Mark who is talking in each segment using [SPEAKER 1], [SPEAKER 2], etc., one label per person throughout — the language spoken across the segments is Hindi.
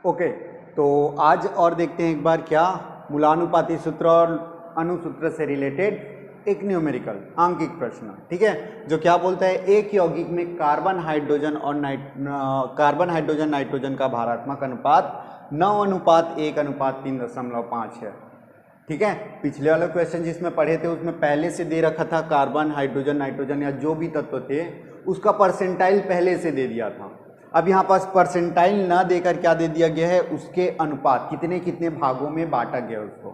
[SPEAKER 1] ओके, तो आज और देखते हैं एक बार क्या मूलानुपाती सूत्र और अनुसूत्र से रिलेटेड एक न्यूमेरिकल आंकिक प्रश्न। ठीक है, जो क्या बोलता है एक यौगिक में कार्बन हाइड्रोजन और कार्बन हाइड्रोजन नाइट्रोजन का भारात्मक अनुपात 9:1:3.5 है। ठीक है, पिछले वाले क्वेश्चन जिसमें पढ़े थे उसमें पहले से दे रखा था कार्बन हाइड्रोजन नाइट्रोजन या जो भी तत्व थे उसका परसेंटाइल पहले से दे दिया था। अब यहाँ पास परसेंटाइल ना देकर क्या दे दिया गया है, उसके अनुपात कितने कितने भागों में बांटा गया उसको।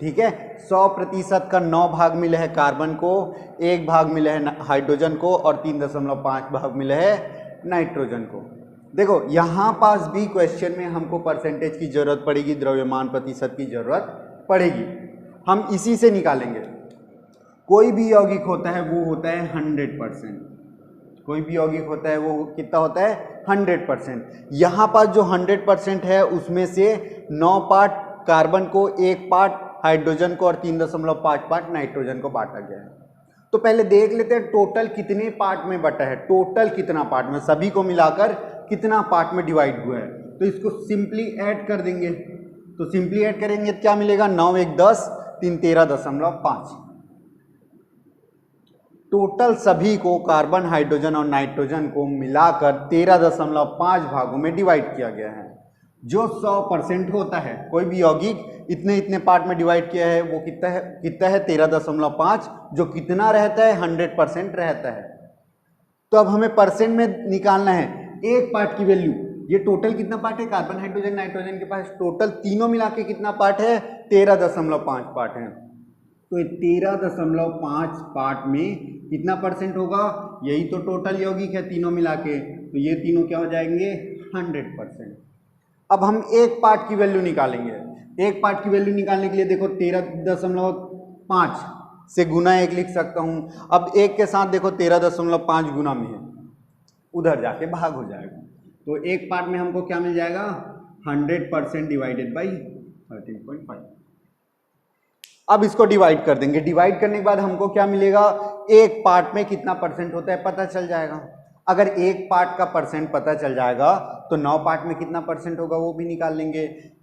[SPEAKER 1] ठीक है, 100% का 9 भाग मिले हैं कार्बन को, 1 भाग मिले हैं हाइड्रोजन को और 3.5 भाग मिले हैं नाइट्रोजन को। देखो यहाँ पास भी क्वेश्चन में हमको परसेंटेज की जरूरत पड़ेगी, द्रव्यमान प्रतिशत की जरूरत पड़ेगी। हम इसी से निकालेंगे। कोई भी यौगिक होता है वो होता है 100%। कोई भी यौगिक होता है वो कितना होता है 100%। यहाँ पास जो 100% है उसमें से 9 पार्ट कार्बन को, 1 पार्ट हाइड्रोजन को और 3.5 पार्ट नाइट्रोजन को बांटा गया है। तो पहले देख लेते हैं टोटल कितने पार्ट में बटा है, टोटल कितना पार्ट में, सभी को मिलाकर कितना पार्ट में डिवाइड हुआ है। तो इसको सिंपली ऐड कर देंगे। तो सिंपली ऐड करेंगे तो क्या मिलेगा, 9 1 10 3 13.5। टोटल सभी को कार्बन हाइड्रोजन और नाइट्रोजन को मिलाकर 13.5 भागों में डिवाइड किया गया है। जो 100% होता है, कोई भी यौगिक इतने इतने पार्ट में डिवाइड किया है वो कितना है 13.5, जो कितना रहता है 100% रहता है। तो अब हमें परसेंट में निकालना है एक पार्ट की वैल्यू। ये टोटल कितना पार्ट है कार्बन हाइड्रोजन नाइट्रोजन के पास, टोटल तीनों मिला के कितना पार्ट है 13.5 पार्ट है। तो 13.5 पार्ट में कितना परसेंट होगा, यही तो टोटल यौगिक है तीनों मिला के, तो ये तीनों क्या हो जाएंगे 100%। अब हम एक पार्ट की वैल्यू निकालेंगे। एक पार्ट की वैल्यू निकालने के लिए देखो 13.5 से गुना 1 लिख सकता हूं। अब एक के साथ देखो 13.5 गुना में है, उधर जाके भाग हो जाएगा। तो एक पार्ट में हमको क्या मिल जाएगा 100% डिवाइडेड बाई 13.5। अब इसको डिवाइड कर देंगे। डिवाइड करने के बाद हमको क्या मिलेगा, एक पार्ट में कितना परसेंट होता है पता चल जाएगा। अगर एक पार्ट का परसेंट पता चल जाएगा तो 9 पार्ट में कितना परसेंट होगा वो भी निकाल लेंगे,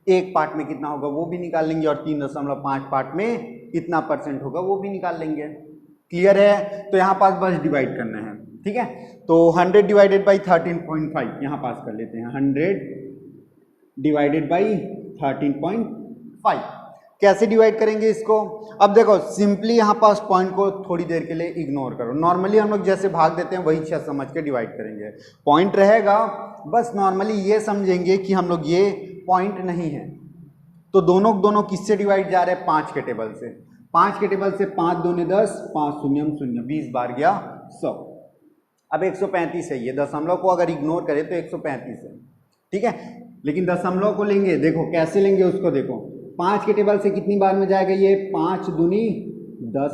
[SPEAKER 1] एक पार्ट में कितना होगा वो भी निकाल लेंगे और 3.5 पार्ट में कितना परसेंट होगा वो भी निकाल लेंगे। क्लियर है? तो यहाँ पास बस डिवाइड करना है। ठीक है, तो 100 डिवाइडेड बाई 13.5 यहाँ पास कर लेते हैं। 100 डिवाइडेड बाई 13.5 कैसे डिवाइड करेंगे इसको। अब देखो सिंपली यहाँ पास पॉइंट को थोड़ी देर के लिए इग्नोर करो। नॉर्मली हम लोग जैसे भाग देते हैं वही चीज समझ के डिवाइड करेंगे। पॉइंट रहेगा, बस नॉर्मली ये समझेंगे कि हम लोग ये पॉइंट नहीं है। तो दोनों किससे डिवाइड जा रहे हैं 5 के टेबल से। 5 के टेबल से 5 दूने 10, 5 शून्यम शून्य, 20 बार गया 100। अब 135 है, ये दशमलव को अगर इग्नोर करें तो 135 है। ठीक है, लेकिन दशमलव को लेंगे, देखो कैसे लेंगे उसको। देखो 5 के टेबल से कितनी बार में जाएगा ये, 5 दूनी 10।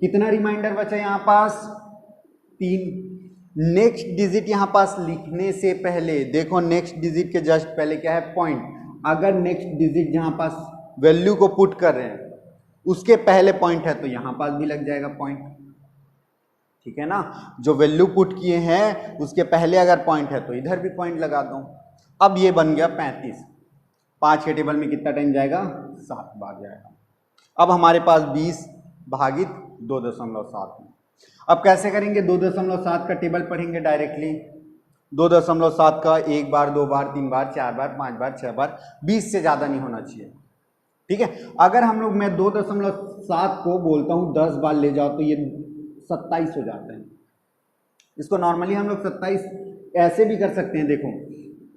[SPEAKER 1] कितना रिमाइंडर बचा यहाँ पास 3। नेक्स्ट डिजिट यहाँ पास लिखने से पहले देखो, नेक्स्ट डिजिट के जस्ट पहले क्या है पॉइंट। अगर नेक्स्ट डिजिट जहाँ पास वैल्यू को पुट कर रहे हैं उसके पहले पॉइंट है तो यहाँ पास भी लग जाएगा पॉइंट। ठीक है ना, जो वैल्यू पुट किए हैं उसके पहले अगर पॉइंट है तो इधर भी पॉइंट लगा दो। अब ये बन गया 35। 5 के टेबल में कितना टाइम जाएगा 7 बार जाएगा। अब हमारे पास 20 भागित 2.7 में। अब कैसे करेंगे, 2.7 का टेबल पढ़ेंगे डायरेक्टली। 2.7 का 1 बार 2 बार 3 बार 4 बार 5 बार 6 बार, 20 से ज़्यादा नहीं होना चाहिए। ठीक है, अगर हम लोग मैं 2.7 को बोलता हूँ 10 बार ले जाओ तो ये 27 हो जाता है। इसको नॉर्मली हम लोग 27 ऐसे भी कर सकते हैं। देखो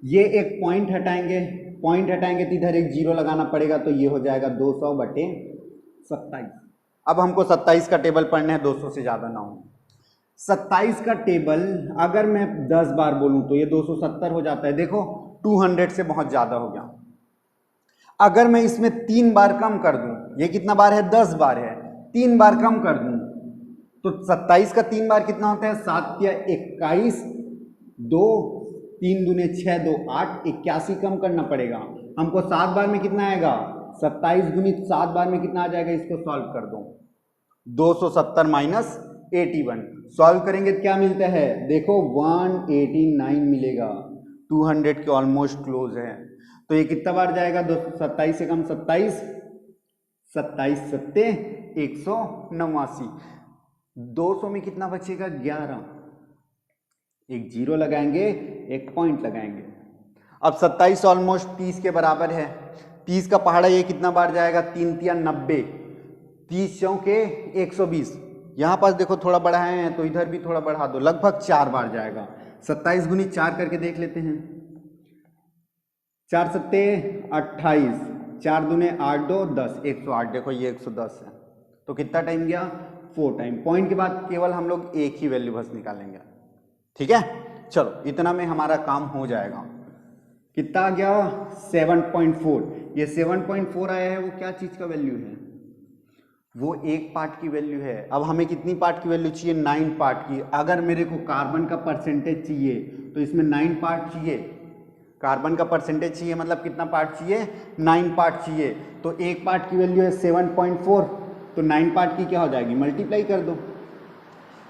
[SPEAKER 1] ये एक पॉइंट हटाएंगे, पॉइंट हटाएंगे तो इधर एक जीरो लगाना पड़ेगा, तो ये हो जाएगा 200/27। अब हमको 27 का टेबल पढ़ना है 200 से ज़्यादा ना हो। 27 का टेबल अगर मैं 10 बार बोलूँ तो ये 270 हो जाता है। देखो 200 से बहुत ज़्यादा हो गया। अगर मैं इसमें 3 बार कम कर दूँ, ये कितना बार है 10 बार है, 3 बार कम कर दूँ तो 27 का 3 बार कितना होता है 7 या 21, 2 3 दूने 6 2 8, 81 कम करना पड़ेगा हमको। 7 बार में कितना आएगा 27 गुणित 7 बार में कितना आ जाएगा, इसको सॉल्व कर दो। 270 माइनस 81 सॉल्व करेंगे तो क्या मिलता है, देखो 189 मिलेगा। 200 के ऑलमोस्ट क्लोज है। तो ये कितना बार जाएगा? 227 से कम 27, 27 सत्ते 189। 200 में कितना बचेगा? 11। एक जीरो लगाएंगे, एक पॉइंट लगाएंगे। अब 27 ऑलमोस्ट 30 के बराबर है। 30 का पहाड़ा ये कितना बार जाएगा? 3 तिया 90, 30 चौके 120। यहाँ पास देखो थोड़ा बढ़ाए हैं तो इधर भी थोड़ा बढ़ा दो, लगभग 4 बार जाएगा। 27 गुनी 4 करके देख लेते हैं। 4 सत्ते 28, 4 दूने 8, 2 10, 108। देखो ये 110 है। तो कितना टाइम गया? 4 टाइम। पॉइंट के बाद केवल हम लोग एक ही वैल्यू बस निकालेंगे। ठीक है, चलो इतना में हमारा काम हो जाएगा। कितना आ गया? 7.4। ये 7.4 आया है, वो क्या चीज का वैल्यू है? वो एक पार्ट की वैल्यू है। अब हमें कितनी पार्ट की वैल्यू चाहिए? 9 पार्ट की। अगर मेरे को कार्बन का परसेंटेज चाहिए तो इसमें 9 पार्ट चाहिए। कार्बन का परसेंटेज चाहिए मतलब कितना पार्ट चाहिए? 9 पार्ट चाहिए। तो एक पार्ट की वैल्यू है 7.4, तो 9 पार्ट की क्या हो जाएगी? मल्टीप्लाई कर दो।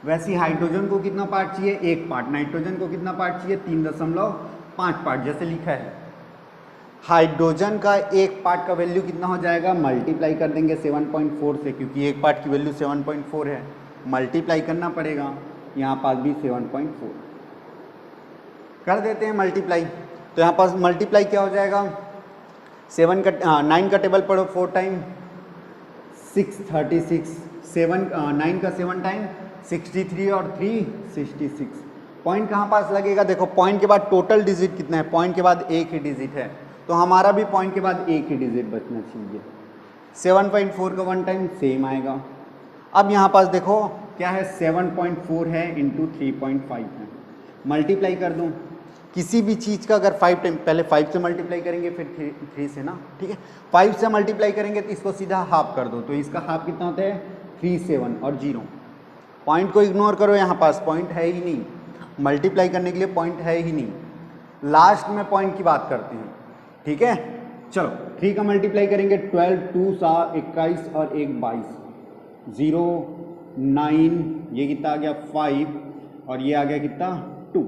[SPEAKER 1] वैसे हाइड्रोजन को कितना पार्ट चाहिए? एक पार्ट। नाइट्रोजन को कितना पार्ट चाहिए? 3.5 पार्ट, जैसे लिखा है। हाइड्रोजन का एक पार्ट का वैल्यू कितना हो जाएगा? मल्टीप्लाई कर देंगे 7.4 से, क्योंकि एक पार्ट की वैल्यू 7.4 है, मल्टीप्लाई करना पड़ेगा। यहाँ पास भी 7.4 कर देते हैं मल्टीप्लाई। तो यहाँ पास मल्टीप्लाई क्या हो जाएगा? 9 का टेबल पढ़ो 4 टाइम 636, 9 का 7 टाइम 63 और 3 66। पॉइंट कहाँ पास लगेगा? देखो पॉइंट के बाद टोटल डिजिट कितना है? पॉइंट के बाद एक ही डिजिट है, तो हमारा भी पॉइंट के बाद एक ही डिजिट बचना चाहिए। 7.4 का 1 टाइम सेम आएगा। अब यहाँ पास देखो क्या है? 7.4 है इंटू 3.5 है। मल्टीप्लाई कर दूँ किसी भी चीज़ का, अगर 5 टाइम, पहले 5 से मल्टीप्लाई करेंगे फिर 3 से ना, ठीक है। 5 से मल्टीप्लाई करेंगे तो इसको सीधा हाफ कर दो, तो इसका हाफ कितना होता है? 3 7 और 0। पॉइंट को इग्नोर करो, यहाँ पास पॉइंट है ही नहीं, मल्टीप्लाई करने के लिए पॉइंट है ही नहीं। लास्ट में पॉइंट की बात करते हैं, ठीक है। चलो 3 का मल्टीप्लाई करेंगे 12, 2 7 21 और 1 22, 0 9, ये कितना आ गया? 5 और ये आ गया कितना? 2।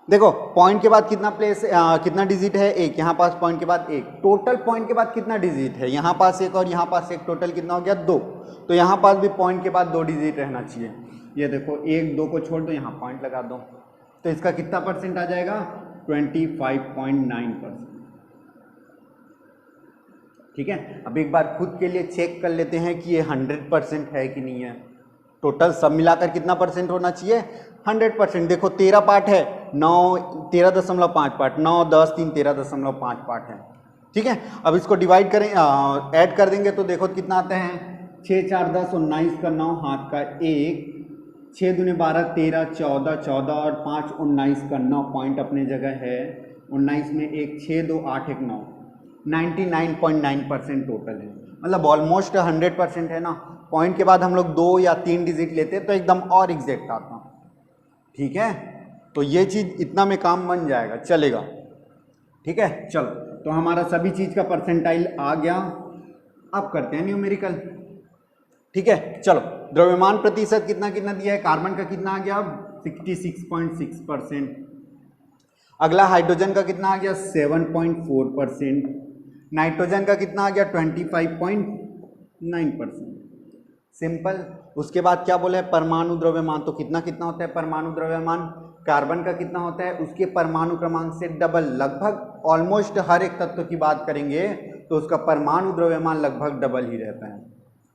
[SPEAKER 1] देखो पॉइंट के बाद कितना कितना डिजिट है? एक। यहाँ पास पॉइंट के बाद एक। टोटल पॉइंट के बाद कितना डिजिट है? यहाँ पास एक और यहाँ पास एक, टोटल कितना हो गया? 2। तो यहाँ पास भी पॉइंट के बाद 2 डिजिट रहना चाहिए। ये देखो 1 2 को छोड़ दो, यहाँ पॉइंट लगा दो, तो इसका कितना परसेंट आ जाएगा? 25.9%। ठीक है। अब एक बार खुद के लिए चेक कर लेते हैं कि ये 100% है कि नहीं है। टोटल सब मिलाकर कितना परसेंट होना चाहिए? 100%। देखो 13 पार्ट है, 13.5 पार्ट, 9 10 3 13.5 पार्ट है। ठीक है। अब इसको डिवाइड करें, ऐड कर देंगे तो देखो कितना आता है? 6 4 10 19 का 9 हाथ का 1, 6 दूने 12 13 14 14 और 5 19 का 9, पॉइंट अपने जगह है। 19 में 1 6 2 8 1 9, 99.9% टोटल है, मतलब ऑलमोस्ट 100% है ना। पॉइंट के बाद हम लोग 2 या 3 डिजिट लेते तो एकदम और एग्जैक्ट आता। ठीक है, तो ये चीज़ इतना में काम बन जाएगा, चलेगा। ठीक है, चलो तो हमारा सभी चीज़ का परसेंटाइल आ गया। अब करते हैं न्यूमेरिकल। ठीक है, चलो द्रव्यमान प्रतिशत कितना कितना दिया है? कार्बन का कितना आ गया? 66.6%। अगला हाइड्रोजन का कितना आ गया? 7.4%। नाइट्रोजन का कितना आ गया? 25.9%। सिंपल। उसके बाद क्या बोले? परमाणु द्रव्यमान। तो कितना कितना होता है परमाणु द्रव्यमान? कार्बन का कितना होता है? उसके परमाणु क्रमांक से डबल, लगभग ऑलमोस्ट हर एक तत्व की बात करेंगे तो उसका परमाणु द्रव्यमान लगभग डबल ही रहता है।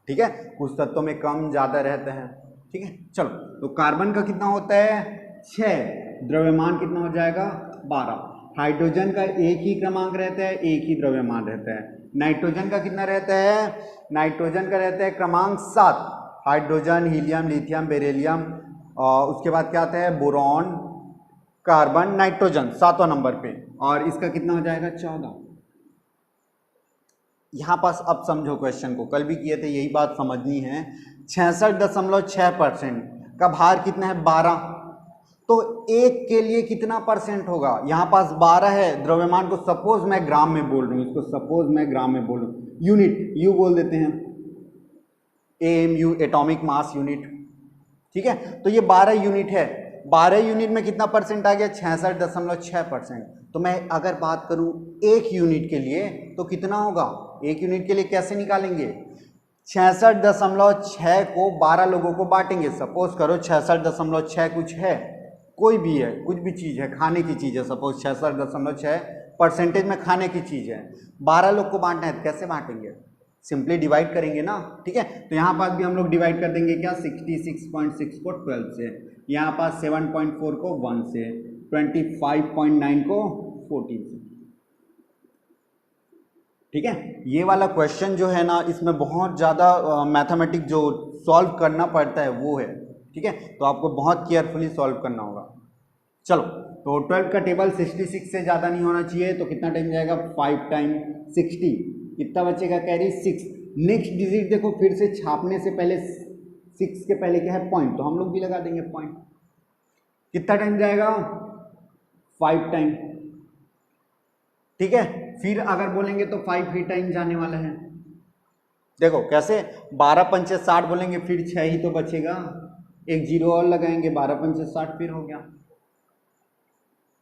[SPEAKER 1] ठीक है, कुछ तत्वों में कम ज़्यादा रहते हैं। ठीक है, चलो तो कार्बन का कितना होता है? 6। द्रव्यमान कितना हो जाएगा? 12। हाइड्रोजन का एक ही क्रमांक रहता है, एक ही द्रव्यमान रहता है। नाइट्रोजन का कितना रहता है? नाइट्रोजन का रहता है क्रमांक 7। हाइड्रोजन, हीलियम, लिथियम, बेरिलियम, और उसके बाद क्या आता है? बोरॉन, कार्बन, नाइट्रोजन 7वां नंबर पे, और इसका कितना हो जाएगा? 14। यहाँ पास अब समझो क्वेश्चन को, कल भी किए थे, यही बात समझनी है। 66.6% का भार कितना है? 12। तो एक के लिए कितना परसेंट होगा? यहाँ पास 12 है। द्रव्यमान को सपोज मैं ग्राम में बोल रहा हूँ, इसको सपोज मैं ग्राम में बोल रहा हूँ, यूनिट यू बोल देते हैं, AMU एटॉमिक मास यूनिट। ठीक है, तो ये 12 यूनिट है। 12 यूनिट में कितना परसेंट आ गया? 66.6%। तो मैं अगर बात करूं 1 यूनिट के लिए तो कितना होगा? 1 यूनिट के लिए कैसे निकालेंगे? 66.6 को 12 लोगों को बांटेंगे। सपोज करो 66.6 कुछ है, कोई भी है, कुछ भी चीज़ है, खाने की चीज़ है, सपोज 66.6 परसेंटेज में खाने की चीज़ है, 12 लोग को बांटना है तो कैसे बांटेंगे? सिंपली डिवाइड करेंगे ना, ठीक है। तो यहाँ पास भी हम लोग डिवाइड कर देंगे क्या? 66.6 को 12 से, यहाँ पास 7.4 को 1 से, 25.9 को 14 से, ठीक है। ये वाला क्वेश्चन जो है ना, इसमें बहुत ज़्यादा मैथमेटिक जो सॉल्व करना पड़ता है वो है, ठीक है। तो आपको बहुत केयरफुली सॉल्व करना होगा। चलो, तो 12 का टेबल 66 से ज़्यादा नहीं होना चाहिए, तो कितना टाइम जाएगा? 5 टाइम 60, कितना बचेगा? कैरी 6। नेक्स्ट डिजिट देखो, फिर से छापने से पहले 6 के पहले क्या है? पॉइंट, तो हम लोग भी लगा देंगे पॉइंट। कितना टाइम जाएगा? 5 टाइम, ठीक है। फिर अगर बोलेंगे तो 5 ही टाइम जाने वाला है। देखो कैसे, 12 पंचे 60 बोलेंगे, फिर 6 ही तो बचेगा, एक जीरो और लगाएंगे, 12 पंचे 60 फिर हो गया,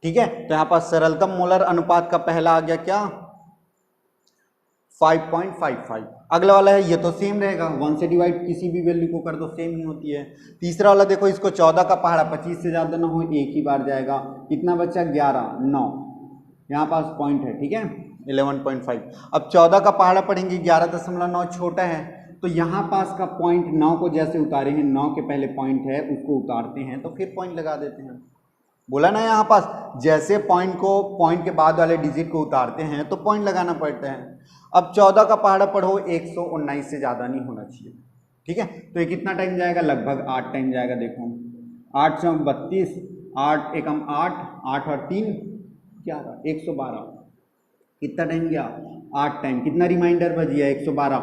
[SPEAKER 1] ठीक है। तो यहाँ पर सरलतम मोलर अनुपात का पहला आ गया क्या? 5.55। अगला वाला है, ये तो सेम रहेगा, 1 से डिवाइड किसी भी वैल्यू को कर दो सेम ही होती है। तीसरा वाला देखो, इसको 14 का पहाड़ा 25 से ज़्यादा ना हो, एक ही बार जाएगा, कितना बचा? 11, 9, यहाँ पास पॉइंट है, ठीक है, 11.5। अब 14 का पहाड़ा पढ़ेंगे, 11.9 छोटा है, तो यहाँ पास का पॉइंट 9 को जैसे उतारे हैं, 9 के पहले पॉइंट है उसको उतारते हैं, तो फिर पॉइंट लगा देते हैं। बोला ना यहाँ पास, जैसे पॉइंट के बाद वाले डिजिट को उतारते हैं तो पॉइंट लगाना पड़ता है। अब 14 का पहाड़ा पढ़ो, 119 से ज़्यादा नहीं होना चाहिए, ठीक है। तो ये कितना टाइम जाएगा? लगभग 8 टाइम जाएगा। देखो 8 चौक 32, 8 एकम 8, 8 और 3 11, 112। कितना टाइम गया? 8 टाइम। कितना रिमाइंडर बच गया? 112।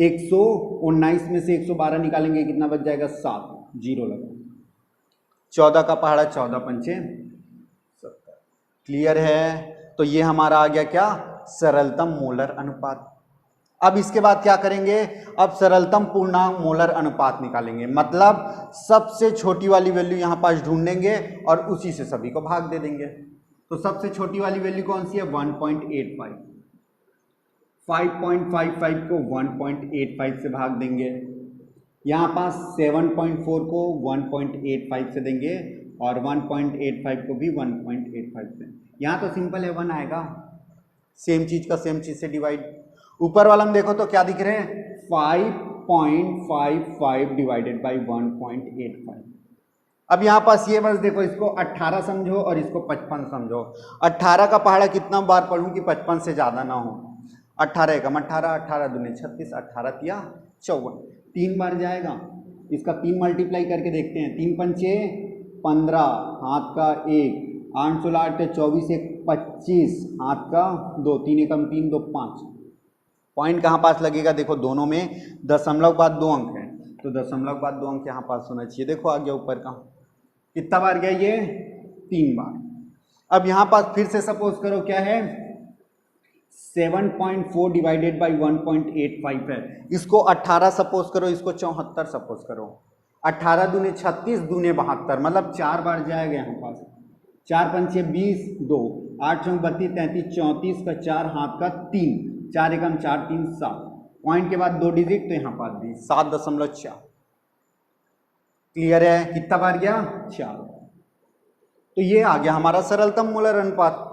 [SPEAKER 1] 119 में से 112 निकालेंगे, कितना बच जाएगा? 7, जीरो लगा। 14 का पहाड़ा 14 पंचे 70। क्लियर है? तो ये हमारा आ गया क्या? सरलतम मोलर अनुपात। अब इसके बाद क्या करेंगे? अब सरलतम पूर्णांक मोलर अनुपात निकालेंगे, मतलब सबसे छोटी वाली वैल्यू यहाँ पास ढूंढेंगे और उसी से सभी को भाग दे देंगे। तो सबसे छोटी वाली वैल्यू कौन सी है? 1.85। 5.55 को 1.85 से भाग देंगे, यहाँ पास 7.4 को 1.85 से देंगे और 1.85 को भी 1.85 से। यहाँ तो सिंपल है, 1 आएगा, सेम चीज का सेम चीज से डिवाइड। ऊपर वाला में देखो तो क्या दिख रहे हैं? 5.55 डिवाइडेड बाई 1.85। अब यहाँ पास ये बस देखो, इसको 18 समझो और इसको 55 समझो। 18 का पहाड़ा कितना बार पढ़ूं कि 55 से ज़्यादा ना हो? 18 एकम 18, 18 दूनी 36, 18 तिया 54, 3 बार जाएगा। इसका 3 मल्टीप्लाई करके देखते हैं। 3 पंचे 15, हाथ का 1, 8 16 8 24, 1 25, हाथ का 2, 3 एकम 3 2 5। पॉइंट कहाँ पास लगेगा? देखो दोनों में दशमलव बाद 2 अंक है, तो दशमलव बाद 2 अंक यहाँ पास होना चाहिए। देखो आ गया ऊपर का, कितना बार गया ये? 3 बार। अब यहाँ पास फिर से सपोज करो क्या है? 7.4 डिवाइडेड बाई 1.85 है। इसको 18 सपोज करो, इसको 74 सपोज करो। 18 दूने 36, दूने 72, मतलब 4 बार जाएगा यहाँ पास। 4 पंचे 20, 2, 8 चौक 32, 33, 34 का 4, हाथ का 3, 4 एकम 4 3 7। पॉइंट के बाद 2 डिजिट, तो यहाँ पास भी 7.4। क्लियर है? कितना बार गया? 4। तो ये आ गया हमारा सरलतम मोलर अनुपात,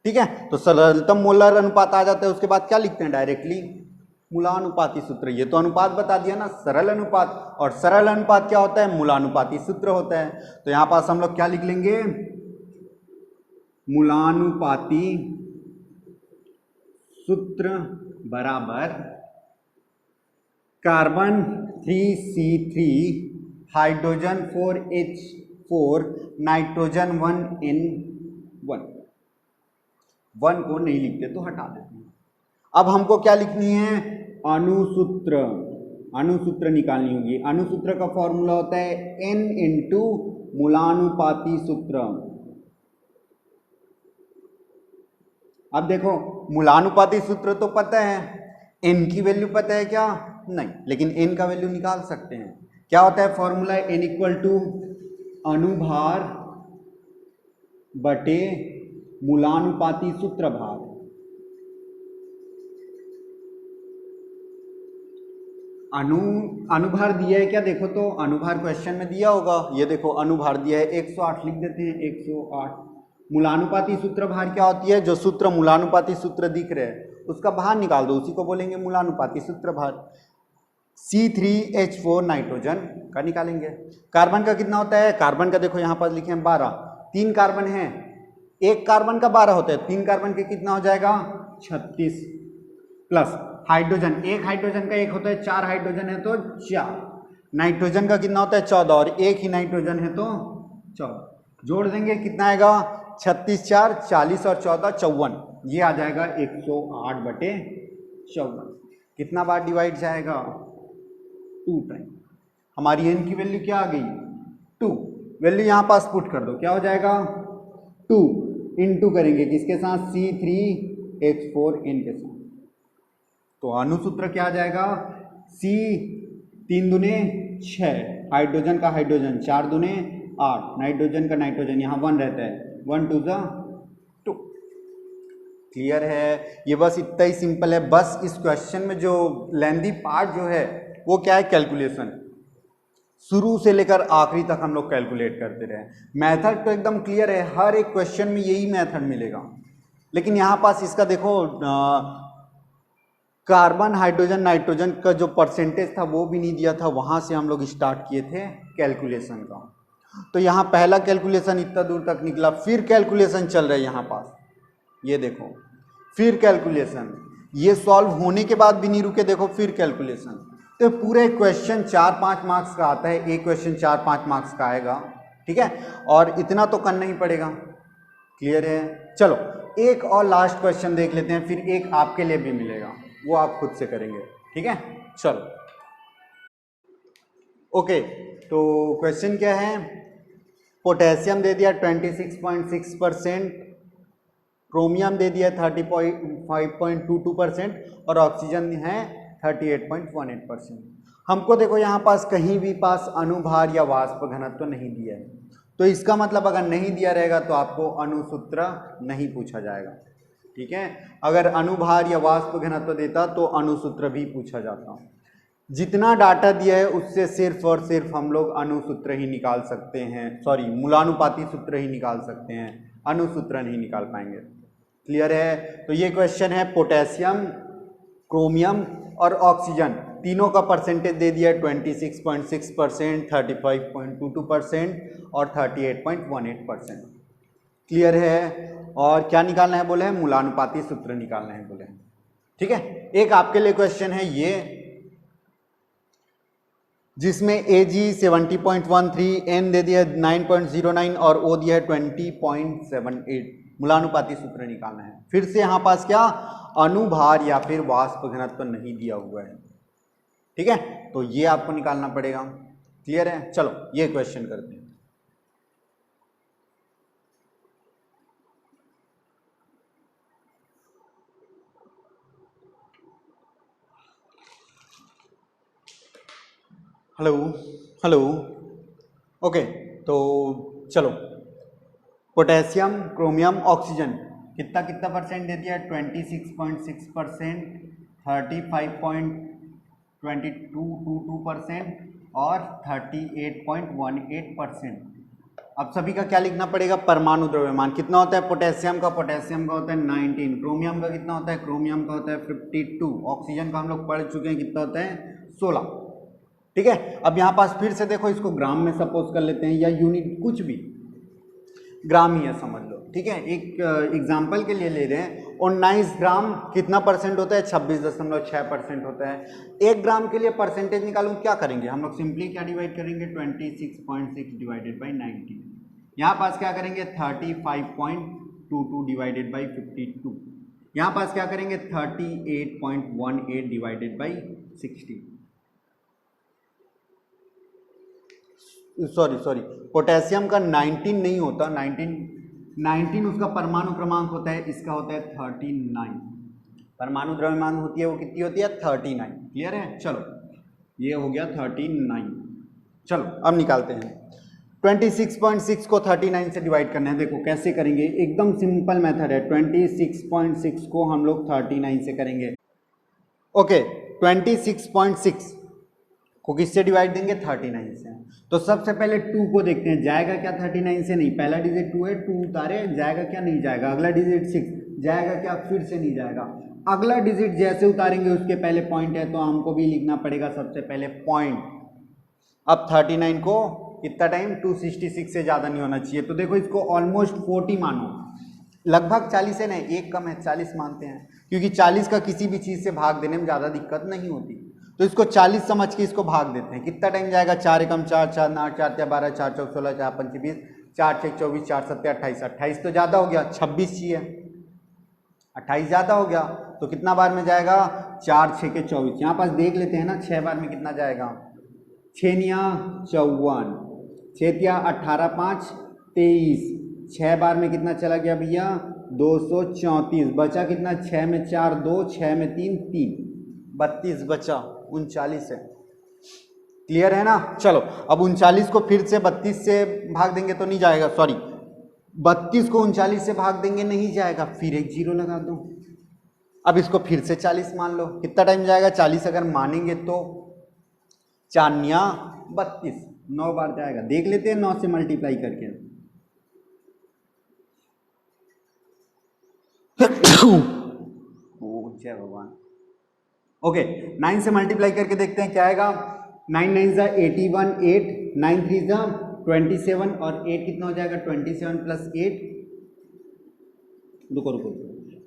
[SPEAKER 1] ठीक है। तो सरलतम मोलर अनुपात आ जाता है, उसके बाद क्या लिखते हैं? डायरेक्टली मूलानुपाती सूत्र। ये तो अनुपात बता दिया ना, सरल अनुपात, और सरल अनुपात क्या होता है? मूलानुपाती सूत्र होता है। तो यहां पास हम लोग क्या लिख लेंगे? मूलानुपाती सूत्र बराबर carbon 3C3 hydrogen 4H4 nitrogen 1N1। 1 को नहीं लिखते तो हटा देते हैं। अब हमको क्या लिखनी है? अणुसूत्र। अणुसूत्र निकालनी होगी। अणुसूत्र का फॉर्मूला होता है N इंटू मूलानुपाती सूत्र। अब देखो मूलानुपाती सूत्र तो पता है, N की वैल्यू पता है क्या? नहीं, लेकिन N का वैल्यू निकाल सकते हैं। क्या होता है फॉर्मूला? N इक्वल टू अनुभार बटे मूलानुपाती सूत्र भार। अनुभार दिया है क्या, देखो तो अनुभार क्वेश्चन में दिया होगा, ये देखो अनुभार दिया है 108, लिख देते हैं 108। मूलानुपाती सूत्र भार क्या होती है, जो सूत्र मूलानुपाती सूत्र दिख रहे हैं उसका भार निकाल दो, उसी को बोलेंगे मूलानुपाती सूत्र भार। C3H4 नाइट्रोजन का निकालेंगे। कार्बन का कितना होता है, कार्बन का देखो यहाँ पर लिखे हैं 12, 3 कार्बन है, एक कार्बन का 12 होता है, 3 कार्बन के कितना हो जाएगा 36, प्लस हाइड्रोजन, एक हाइड्रोजन का एक होता है, 4 हाइड्रोजन है तो 4, नाइट्रोजन का कितना होता है 14, और एक ही नाइट्रोजन है तो 14, जोड़ देंगे कितना आएगा 36 4 40 और 14 54, ये आ जाएगा 108 बटे 54। कितना बार डिवाइड जाएगा 2 टाइम। हमारी एन की वैल्यू क्या आ गई 2, वैल्यू यहाँ पास पुट कर दो, क्या हो जाएगा 2 इंटू करेंगे किसके साथ C3H4n के साथ, तो अनुसूत्र क्या आ जाएगा C 3 दूने 6, हाइड्रोजन का हाइड्रोजन 4 दूने 8, नाइट्रोजन का नाइट्रोजन यहाँ 1 रहता है, 1 2 2। क्लियर है, ये बस इतना ही सिंपल है। बस इस क्वेश्चन में जो लेंथी पार्ट जो है वो क्या है, कैलकुलेशन, शुरू से लेकर आखिरी तक हम लोग कैलकुलेट करते रहे। मेथड तो एकदम क्लियर है, हर एक क्वेश्चन में यही मेथड मिलेगा, लेकिन यहाँ पास इसका देखो कार्बन हाइड्रोजन नाइट्रोजन का जो परसेंटेज था वो भी नहीं दिया था, वहाँ से हम लोग स्टार्ट किए थे कैलकुलेशन का। तो यहाँ पहला कैलकुलेशन इतना दूर तक निकला, फिर कैलकुलेशन चल रहा है यहाँ पास, ये देखो फिर कैलकुलेशन, ये सॉल्व होने के बाद भी नहीं रुके, देखो फिर कैलकुलेशन। तो पूरे क्वेश्चन 4-5 मार्क्स का आता है, एक क्वेश्चन 4-5 मार्क्स का आएगा, ठीक है, और इतना तो करना ही पड़ेगा। क्लियर है, चलो एक और लास्ट क्वेश्चन देख लेते हैं, फिर एक आपके लिए भी मिलेगा, वो आप खुद से करेंगे, ठीक है। चलो ओके, तो क्वेश्चन क्या है, पोटेशियम दे दिया 26.6%, क्रोमियम दे दिया 30.22% और ऑक्सीजन है 38.18%। हमको देखो यहाँ पास कहीं भी पास अनुभार या वाष्प घनत्व तो नहीं दिया है, तो इसका मतलब अगर नहीं दिया रहेगा तो आपको अनुसूत्र नहीं पूछा जाएगा, ठीक है। अगर अनुभार या वाष्प घनत्व देता तो अनुसूत्र भी पूछा जाता। जितना डाटा दिया है उससे सिर्फ और सिर्फ हम लोग अनुसूत्र ही निकाल सकते हैं, सॉरी मूलानुपाती सूत्र ही निकाल सकते हैं, अनुसूत्र नहीं निकाल पाएंगे। क्लियर है, तो ये क्वेश्चन है पोटेशियम, क्रोमियम और ऑक्सीजन तीनों का परसेंटेज दे दिया 26.6%, 35.22% और 38.18%। क्लियर है, और क्या निकालना है बोले हैं, मूलानुपाती सूत्र निकालना है बोले हैं, ठीक है। एक आपके लिए क्वेश्चन है ये जिसमें Ag 70.13, N दे दिया 9.09 और O दिया है 20.78, मूलानुपाती सूत्र निकालना है। फिर से यहाँ पास क्या अनुभार या फिर वाष्प घनत्व तो नहीं दिया हुआ है, ठीक है, तो ये आपको निकालना पड़ेगा। क्लियर है, चलो ये क्वेश्चन करते हैं। हेलो हेलो, ओके, तो चलो पोटेशियम, क्रोमियम, ऑक्सीजन कितना कितना परसेंट दे दिया, 26.6%, 35.22% और 38.18%। अब सभी का क्या लिखना पड़ेगा, परमाणु द्रव्यमान कितना होता है पोटेशियम का होता है 19, क्रोमियम का कितना होता है, क्रोमियम का होता है 52, ऑक्सीजन का हम लोग पढ़ चुके हैं कितना होता है 16, ठीक है। अब यहाँ पास फिर से देखो, इसको ग्राम में सपोज कर लेते हैं या यूनिट, कुछ भी ग्राम ही है समझ लो, ठीक है। एक एग्जाम्पल के लिए ले रहे हैं, 19 ग्राम कितना परसेंट होता है, 26.6% होता है। 1 ग्राम के लिए परसेंटेज निकालूं, क्या करेंगे हम लोग, सिंपली क्या डिवाइड करेंगे 26.6 डिवाइडेड बाई 90, यहाँ पास क्या करेंगे 35.22 डिवाइडेड बाई 52, यहाँ पास क्या करेंगे 38.18 डिवाइडेड बाई 60, सॉरी पोटेशियम का 19 नहीं होता, 19 उसका परमाणु क्रमांक होता है, इसका होता है 39, परमाणु द्रव्यमान होती है वो कितनी होती है 39। क्लियर है, चलो ये हो गया 39। चलो अब निकालते हैं, 26.6 को 39 से डिवाइड करना है। देखो कैसे करेंगे, एकदम सिंपल मेथड है। 26.6 को हम लोग 39 से करेंगे। ओके, 26.6 को किससे डिवाइड देंगे? 39 से। तो सबसे पहले 2 को देखते हैं, जाएगा क्या 39 से? नहीं, पहला डिजिट 2 है, 2 उतारे, जाएगा क्या? नहीं जाएगा। अगला डिजिट 6, जाएगा क्या? फिर से नहीं जाएगा। अगला डिजिट जैसे उतारेंगे उसके पहले पॉइंट है, तो हमको भी लिखना पड़ेगा सबसे पहले पॉइंट। अब 39 को कितना टाइम? 266 से ज़्यादा नहीं होना चाहिए। तो देखो इसको ऑलमोस्ट 40 मानो, लगभग 40 है ना, एक कम है, 40 मानते हैं, क्योंकि 40 का किसी भी चीज़ से भाग देने में ज़्यादा दिक्कत नहीं होती। तो इसको 40 समझ के इसको भाग देते हैं। कितना टाइम जाएगा? 4 एकम 4, 4 8, 4 4 12, 4 4 16, 4 5 20, 4 6 24, 4 7 28, 28 तो ज़्यादा हो गया, 26 चाहिए, 28 ज़्यादा हो गया, तो कितना बार में जाएगा? 4 6 के 24। यहाँ पास देख लेते हैं ना, 6 बार में कितना जाएगा? 6 निया 54, 6 तिया 18, 5 23, 6 बार में कितना चला गया भैया? 234। बचा कितना? 6 में 4 2, 6 में 3 3, 32 बचा, 39 है। क्लियर है ना? चलो अब 39 को फिर से 32 से भाग देंगे तो नहीं जाएगा, सॉरी 32 को 39 से भाग देंगे, नहीं जाएगा, फिर एक जीरो लगा दो। अब इसको फिर से 40 मान लो, कितना टाइम जाएगा? 40 अगर मानेंगे तो 4 निया 32, 9 बार जाएगा। देख लेते हैं 9 से मल्टीप्लाई करके। जय भगवान। ओके, 9 से मल्टीप्लाई करके देखते हैं क्या आएगा। 9 9 जा 81, 8 9 3 जा 27 और 8 कितना हो जाएगा? 27 प्लस 8, रुको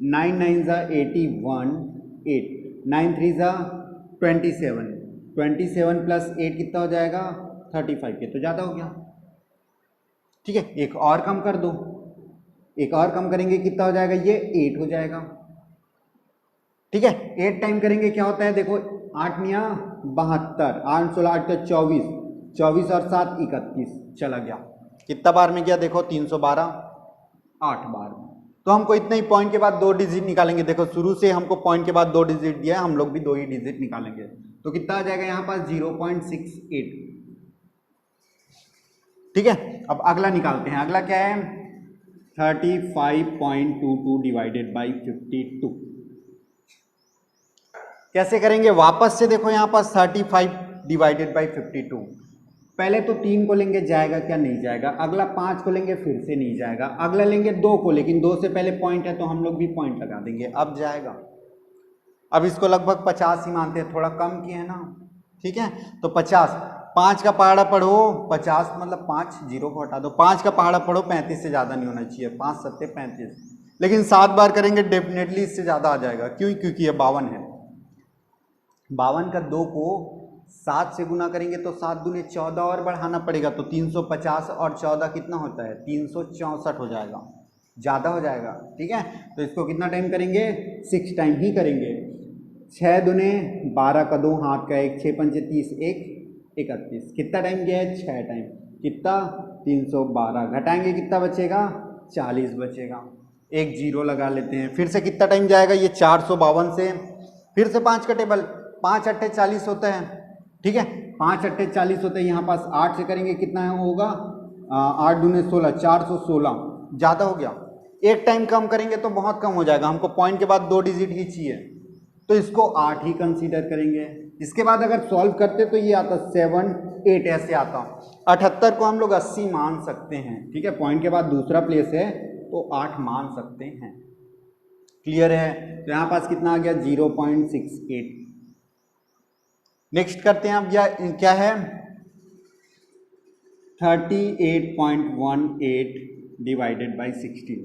[SPEAKER 1] 9 9 जा 81, 8 9 3 जा 27, 27 प्लस 8 कितना हो जाएगा? 35। ये तो ज़्यादा हो गया, ठीक है। एक और कम कर दो, एक और कम करेंगे कितना हो जाएगा? ये 8 हो जाएगा, ठीक है। 8 टाइम करेंगे क्या होता है? देखो 8 निया 72, 8 16 8 24, 24 और 7 31, चला गया। कितना बार में गया? देखो 312, 8 बार में। तो हमको इतना ही पॉइंट के बाद 2 डिजिट निकालेंगे। देखो शुरू से हमको पॉइंट के बाद 2 डिजिट दिया है, हम लोग भी 2 ही डिजिट निकालेंगे। तो कितना आ जाएगा यहाँ पास? 0.68, ठीक है। अब अगला निकालते हैं। अगला क्या है? 35.22 डिवाइडेड बाई 52। कैसे करेंगे? वापस से देखो यहाँ पास 35 डिवाइडेड बाई 52। पहले तो 3 को लेंगे, जाएगा क्या? नहीं जाएगा। अगला 5 को लेंगे, फिर से नहीं जाएगा। अगला लेंगे 2 को, लेकिन 2 से पहले पॉइंट है तो हम लोग भी पॉइंट लगा देंगे, अब जाएगा। अब इसको लगभग 50 ही मानते हैं, थोड़ा कम किए है ना, ठीक है। तो 50, 5 का पहाड़ा पढ़ो, 50 मतलब 5 जीरो को हटा दो, 5 का पहाड़ा पढ़ो, 35 से ज़्यादा नहीं होना चाहिए, 5 7 35, लेकिन 7 बार करेंगे डेफिनेटली इससे ज़्यादा आ जाएगा। क्यों? क्योंकि ये 52 है। 52 का 2 को 7 से गुना करेंगे तो 7 दूनी 14 और बढ़ाना पड़ेगा, तो 350 और 14 कितना होता है? 364 हो जाएगा, ज़्यादा हो जाएगा, ठीक है। तो इसको कितना टाइम करेंगे? 6 टाइम ही करेंगे। 6 दूने 12 का 2, हाथ का 1, 6 पंचे 30, 1 31, कितना टाइम गया है? 6 टाइम। कितना? 312, घटाएंगे कितना बचेगा? 40 बचेगा। एक जीरो लगा लेते हैं। फिर से कितना टाइम जाएगा? ये 452 से फिर से 5 का टेबल, 5 8 40 होता है, ठीक है। 5 8 40 होता है। यहाँ पास 8 से करेंगे कितना होगा? 8 दूने 16, 416, ज़्यादा हो गया। एक टाइम कम करेंगे तो बहुत कम हो जाएगा, हमको पॉइंट के बाद 2 डिजिट ही चाहिए, तो इसको 8 ही कंसीडर करेंगे। इसके बाद अगर सॉल्व करते तो ये आता 7 8 ऐसे आता। 78 को हम लोग 80 मान सकते हैं, ठीक है। पॉइंट के बाद दूसरा प्लेस है तो 8 मान सकते हैं। क्लियर है? तो यहाँ पास कितना आ गया? 0.68। नेक्स्ट करते हैं। अब क्या है? 38.18 डिवाइडेड बाई 16।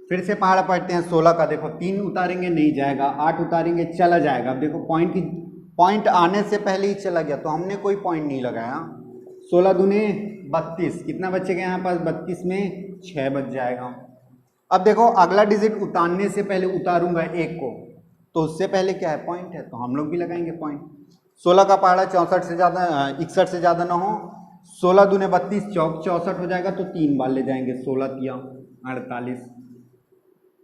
[SPEAKER 1] फिर से पहाड़ा पढ़ते हैं। 16 का देखो 3 उतारेंगे नहीं जाएगा, 8 उतारेंगे चला जाएगा। अब देखो पॉइंट आने से पहले ही चला गया, तो हमने कोई पॉइंट नहीं लगाया। 16 दूने 32, कितना बचेगा यहाँ पास? 32 में 6 बच जाएगा। अब देखो अगला डिजिट उतारने से पहले उतारूंगा 1 को, तो उससे पहले क्या है? पॉइंट है, तो हम लोग भी लगाएंगे पॉइंट। 16 का पहाड़ा 64 से ज़्यादा 61 से ज़्यादा ना हो। 16 दूने 32, 64 हो जाएगा, तो 3 बार ले जाएंगे। 16 तिया 48,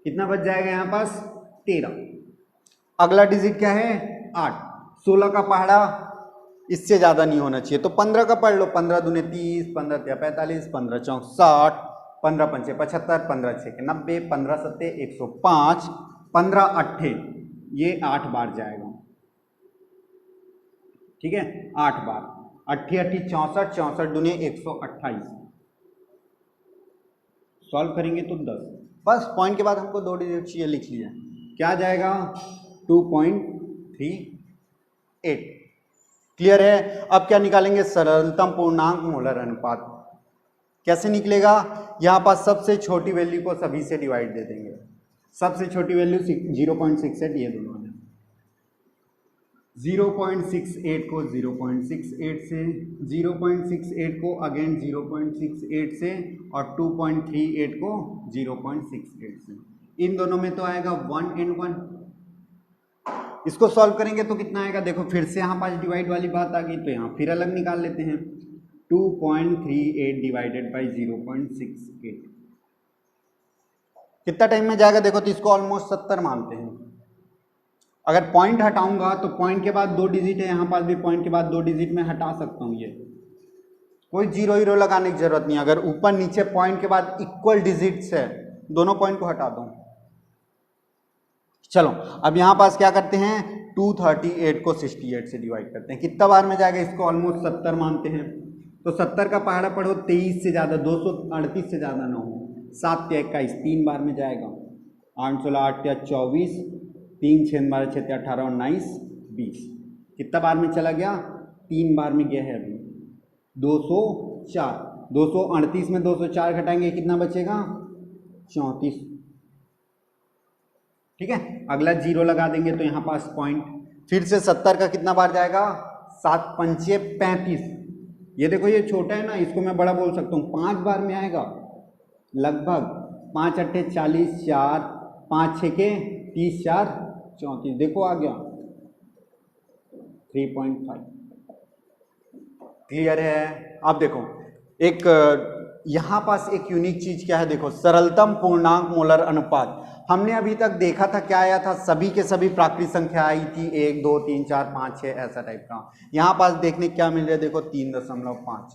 [SPEAKER 1] कितना बच जाएगा यहाँ पास? 13। अगला डिजिट क्या है? 8। 16 का पहाड़ा इससे ज़्यादा नहीं होना चाहिए। तो 15 का पढ़ लो, 15 दूने 30, 15 तिया 45, 15 चौक 60, 15 पंचे 75, 15 छः 90, 15 सत्ते 105, 15 अट्ठे ये 8 बार जाएगा, ठीक है, 8 बार, 8 8 64, 64 दूने 128, सॉल्व करेंगे तो 10। बस पॉइंट के बाद हमको 2 डिजिट चाहिए, लिख लिया क्या जाएगा 2.38। क्लियर है। अब क्या निकालेंगे, सरलतम पूर्णांक मोलर अनुपात। कैसे निकलेगा, यहाँ पास सबसे छोटी वैल्यू को सभी से डिवाइड दे देंगे। सबसे छोटी वैल्यू 0.68, ये दोनों है, 0.68 को 0.68 से, 0.68 को अगेन 0.68 से, और 2.38 को 0.68 से। इन दोनों में तो आएगा 1 and 1। इसको सॉल्व करेंगे तो कितना आएगा, देखो फिर से यहाँ पास डिवाइड वाली बात आ गई, तो यहाँ फिर अलग निकाल लेते हैं। 2.38 डिवाइडेड बाई 0.68 कितना टाइम में जाएगा, देखो तो इसको ऑलमोस्ट 70 मानते हैं। अगर पॉइंट हटाऊंगा तो पॉइंट के बाद 2 डिजिट है, यहाँ पास भी पॉइंट के बाद 2 डिजिट में हटा सकता हूँ, ये कोई जीरो हीरो लगाने की जरूरत नहीं। अगर ऊपर नीचे पॉइंट के बाद इक्वल डिजिट्स है, दोनों पॉइंट को हटा दो। चलो अब यहाँ पास क्या करते हैं, 238 को 68 से डिवाइड करते हैं, कितना बार में जाएगा, इसको ऑलमोस्ट 70 मानते हैं। तो 70 का पहाड़ा पढ़ो, 23 से ज़्यादा 238 से ज़्यादा ना हो, 7 या 21 3 बार में जाएगा, 8 16 8 या 24, 3 6 12 6 18 19 20, कितना बार में चला गया, 3 बार में गया है अभी, 204। 238 में 204 घटाएंगे कितना बचेगा, 34, ठीक है। अगला जीरो लगा देंगे तो यहाँ पास पॉइंट, फिर से 70 का कितना बार जाएगा, 7 पंचे 35, ये देखो ये छोटा है ना, इसको मैं बड़ा बोल सकता हूँ, 5 बार में आएगा लगभग, 5 अट्ठे 40, 4 5 6 के 30, 4 34, देखो आ गया 3.5। क्लियर है। अब देखो एक यहाँ पास एक यूनिक चीज क्या है, देखो सरलतम पूर्णांक मोलर अनुपात। हमने अभी तक देखा था क्या आया था, सभी के सभी प्राकृतिक संख्या आई थी, 1 2 3 4 5 6 ऐसा टाइप का। यहाँ पास देखने क्या मिल रहा है, देखो 3.5,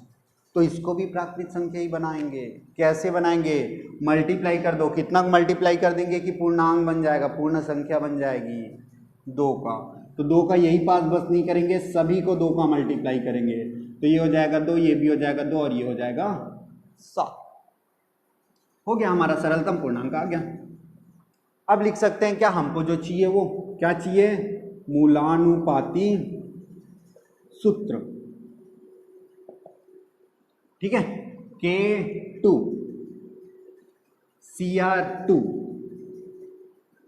[SPEAKER 1] तो इसको भी प्राकृतिक संख्या ही बनाएंगे। कैसे बनाएंगे, मल्टीप्लाई कर दो, कितना मल्टीप्लाई कर देंगे कि पूर्णांक बन जाएगा, पूर्ण संख्या बन जाएगी 2 का। तो 2 का यही पास बस नहीं करेंगे, सभी को 2 का मल्टीप्लाई करेंगे, तो ये हो जाएगा 2, ये भी हो जाएगा 2, और ये हो जाएगा 7। हो गया, हमारा सरलतम पूर्णांक आ गया। अब लिख सकते हैं क्या, हमको जो चाहिए वो क्या चाहिए, मूलानुपाती सूत्र, ठीक है। K2 CR2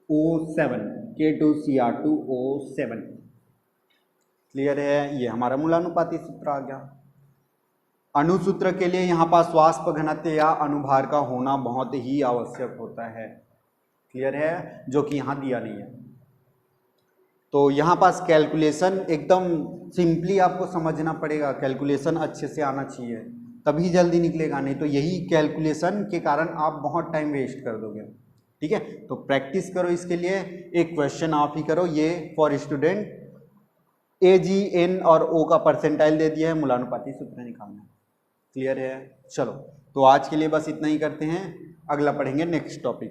[SPEAKER 1] O7, K2 CR2 O7। Clear है, ये हमारा मूलानुपाती सूत्र आ गया। अणुसूत्र के लिए यहाँ पास वाष्प घनत्व या अनुभार का होना बहुत ही आवश्यक होता है। क्लियर है, जो कि यहाँ दिया नहीं है। तो यहाँ पास कैलकुलेशन एकदम सिंपली आपको समझना पड़ेगा, कैलकुलेशन अच्छे से आना चाहिए, तभी जल्दी निकलेगा, नहीं तो यही कैलकुलेशन के कारण आप बहुत टाइम वेस्ट कर दोगे, ठीक है। तो प्रैक्टिस करो इसके लिए, एक क्वेश्चन आप ही करो, ये फॉर स्टूडेंट AG, N और O का परसेंटाइल दे दिया है, मूलानुपाती सूत्र निकालना। क्लियर है। चलो तो आज के लिए बस इतना ही करते हैं, अगला पढ़ेंगे नेक्स्ट टॉपिक।